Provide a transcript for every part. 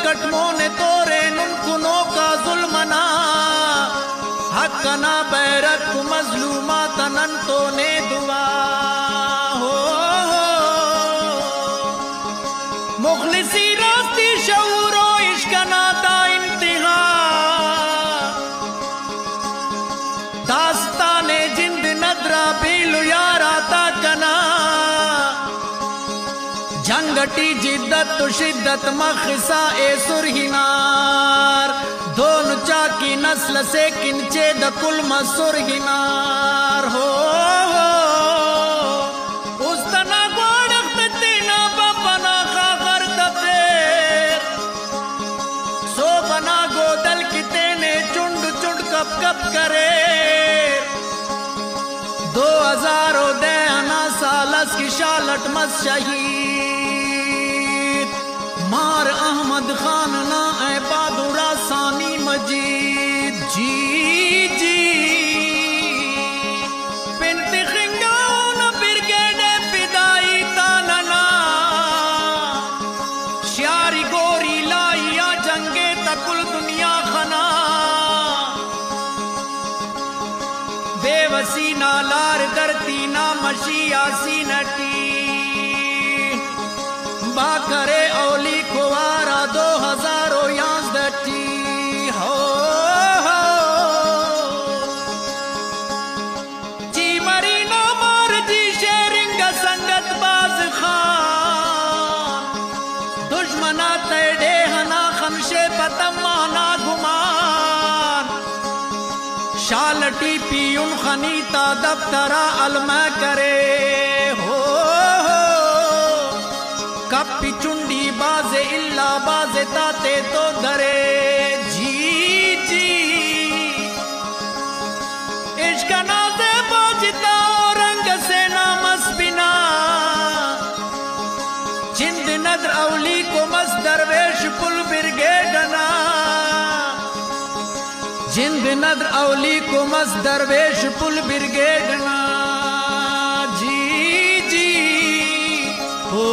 कटमोने तोरे नुनकुनो का जुल्मना हकना बैरक मजलूमा तनन तो ने दुआ हो मुखलिसी रास्ती शऊरो इश्कना दा इंतहा दास्ताने जिंद नदरा बेलु यारा ता कना जंगटी जिद्दत तो शिद्दत मखसा ए सुरहिनार दोनों चाकी नस्ल से किंचे दकुल मसुरहिनार हो उस तना गोड़क तीना बपना खागर दफेर सो बना गोदल किते ने चुंड चुंड कप कप करे 2000 दे अना सालस की शालट मस शहीद मार अहमद खान ना ए बहादुरा सानी मजीद जी जी पिंत खिंगाउन ब्रिगेड फिदाई तानना श्यारी गोरी लाइया जंगे तकुल दुनिया खना बेवसी ना लार दरती ना मशियासी नटी बाकरे औली कुवारा 2000 याज़दटी हो जी मरी ना मार जी शेरिंग संगत बाज खान दुश्मना तेडे हना खमशे पतमाना घुमान शालटी पीउन खनीता दफ्तरा अलमा करे हो कपी चुंडी बाजे इल्ला बाजे ताते तो दरे जी जी इश्क नाज़े बाजिता रंग से नामस बिना जिंद नदर औली को मस दरवेश पुल ब्रिगेडना जिंद नदर औली को मस दरवेश पुल ब्रिगेडना जी जी हो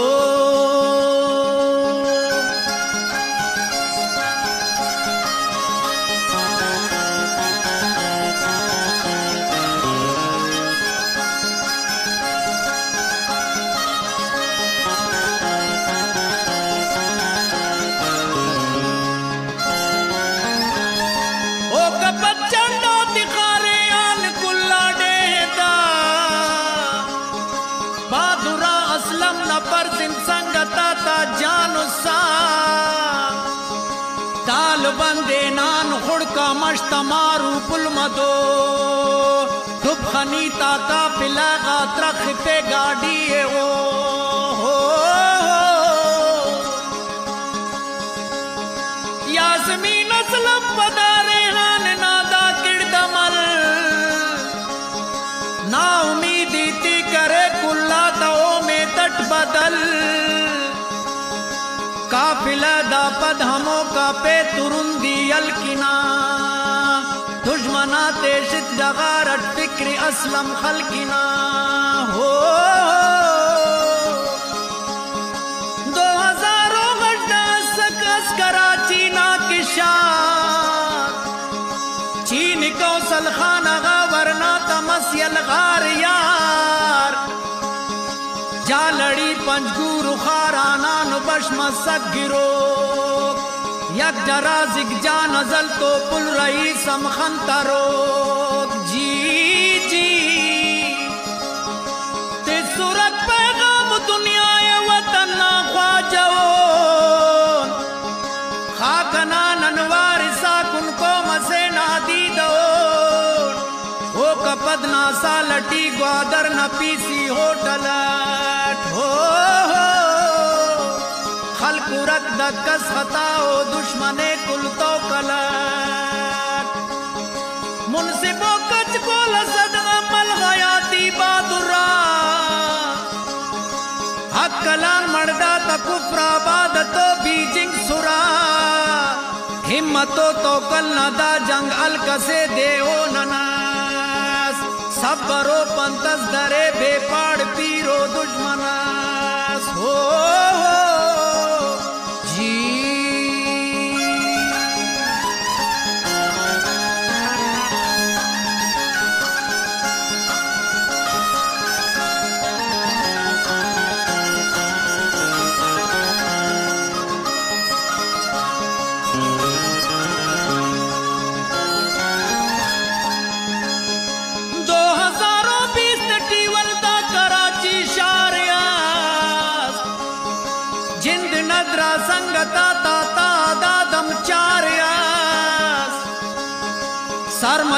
ताल बंदे नान खुड़का मश्तमारू पुल मदो दुब खनीता का पिलागा त्रख पे गाड़ी हो यासमीन असलम पदारे हान नादा किरदमल ना उम्मीदी ती करे कुल्ला तो में तट बदल काफिला दा पद हमो का पे तुरुंदी अलकिना दुश्मना तेशित जगारत फिक्री असलम खलकिना हो 2000 गड्डा सकस कराची ना किशान चीन कौसल खाना वरना तमस्यल गार यार जा लड़ी पंजगुरु खाराना नुबश्म सगिरो यक जरा जिग जा नजल तो पुल रही समखंतरो जी जी ते सूरत पैगाम दुनिया वतन ना ख्वाजो खाकना ननवार साकुन को मसे नादी दो हो कपदना सालटी ग्वादर न पीसी होटल हो खलकुरत दक्कस खताओ दुश्मने कुल तो कलट मुनसिबो कच को लसद अमल गयाती बहादुरा हक कलान मर्दा तकुफ्राबाद तो बीजिंग सुरा हिम्मतो तो कल नदा जंग अलकसे देओ ननास सबरो पंतस दरे बेपाड़ पीरो दुश्मनास हो जी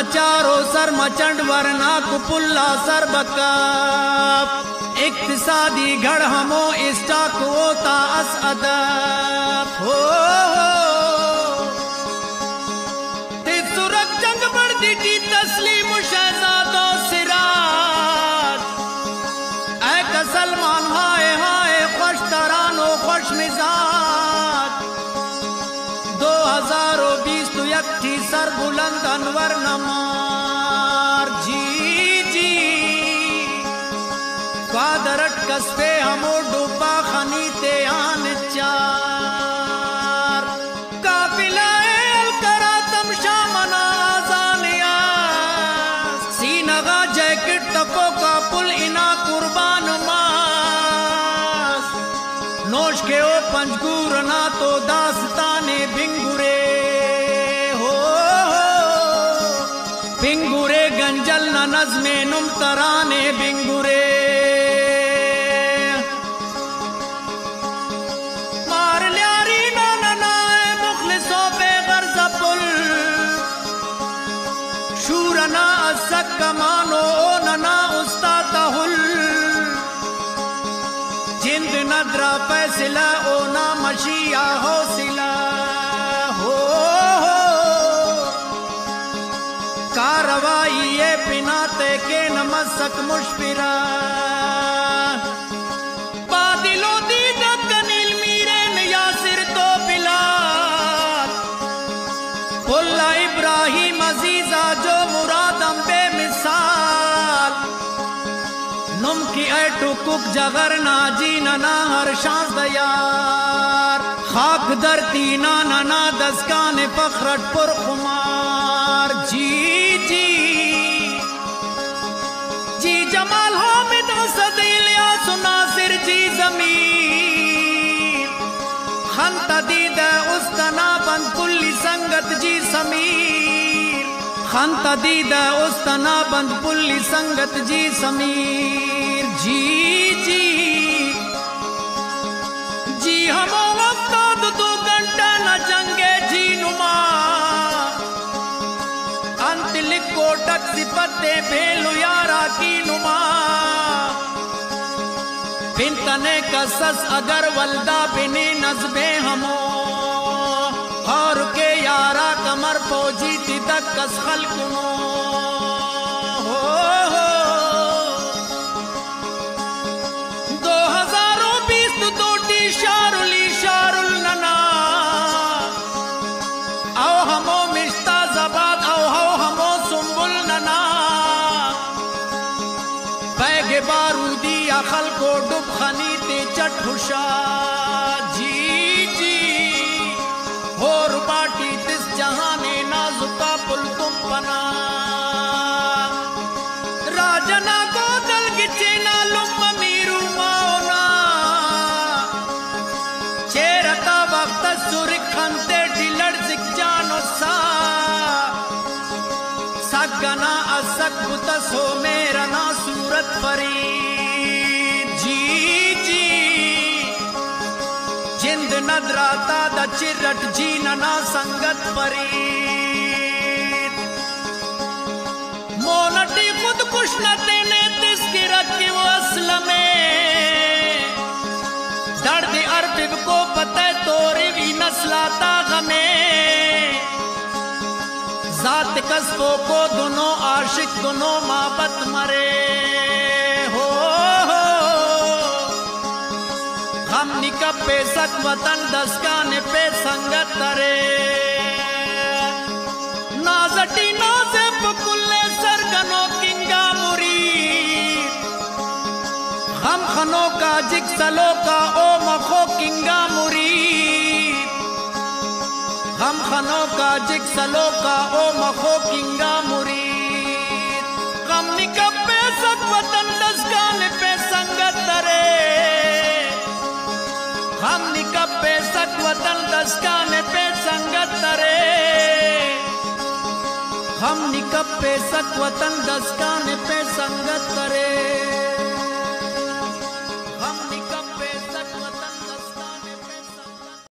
मचारो सर मचंड वरना कुपुल्ला सर बकप इक्तिसादी घड़ हमो स्टाक होता अस अदब हो ते सुरख जंग बढ़ दी तस्लीम शहजादो सिराज ऐ का सलमान हाय हाय खुश तरानो खुश मिजाज 2020 तो यक्ठी सर बुलंद अनवर नमार जी जी क्वादरट कस्बे हमो डूबा खनी ते आन चार काफिला अलकरा तमशा मना आजानिया सीनगा जैकेट तपो का पुल इना कुर्बान मास नोश के ओ पंजगूर ना तो दास्ताने भिंगुरे बिंगुरे गंजल न नज़्मे नुम तराने बिंगुरे मार ल्यारी ना ननाए मुखलिसो पे गर्ज़ पुल शूरना असक कमानो नना उस्ताद हुल जिंद नदरा फैसला ओ ना मशिया हौसला हो कारवाई ये पिनाते के नमसक मुशफिरा बादिलो दीदत कनील मीरेन यासिर तो बिलाल पुल्ला इब्राहिम अजीजा जो मुरादम बेमिसाल नुम की ऐटू कुक जगर नाजी नना हर शांस दयार खाक धरती ना नना दस्कान फखरट पुर खुमार जी जमाल हामिद सदीलिया सुनासिर जी जमीर खंता दीद उस्तना बंद पुल्ली संगत जी समीर खंता दीद उस्तना बंद पुल्ली संगत जी समीर जी जी हमो वक्त 2 घंटा न जंगे जी नुमा अंत लिखो टक सिपते भेलु यारा की नुमा फिंतने कसस अगर वल्दा बिनी नज़बे हमो और के यारा कमर पोजी तिदक कस खलकुनो हो 2020 तो तोटी शारुल नना आओ हमो मिश्ता जबाद आओ हमो सुम्बुल नना बैगे बारूदी अखल को डुब खनी ते चट हुशा जी होर बाटी तिस जहाने नाजुका पुल तुम पना राजना को दल गिचेना लुम मीरू माओना चेरता वक्त सुरिखंते डिलड़ जिक जानो सा सगना असक बुतसो मेरा ना सूरत परी जी जिंद नदराता द चिरट जी नना संगत परी मोनटी खुद कुछ न तेने तिसकी रखी वो असल में दर्द अरबिब को पता तोरे भी नस्लाता गमें जात कस्बों को दोनों आशिक दोनों माबत मरे हो हम निकब पे सक वतन दस्काने पे संगत तरे नाजटी नाजे पुकुल्ले सरगनो किंगा मुरी हम खनो का जिक सलो का ओ मखो किंगा मुरी हम खनो का जिक सलो का ओ मखो किंगा मुरी हम निकब पे सक वतन दस्काने पे संगत तरे हम निकब पे सक वतन दस्काने पे संगत तरे हम निकब पे सक वतन दस्काने पे संगत तरे।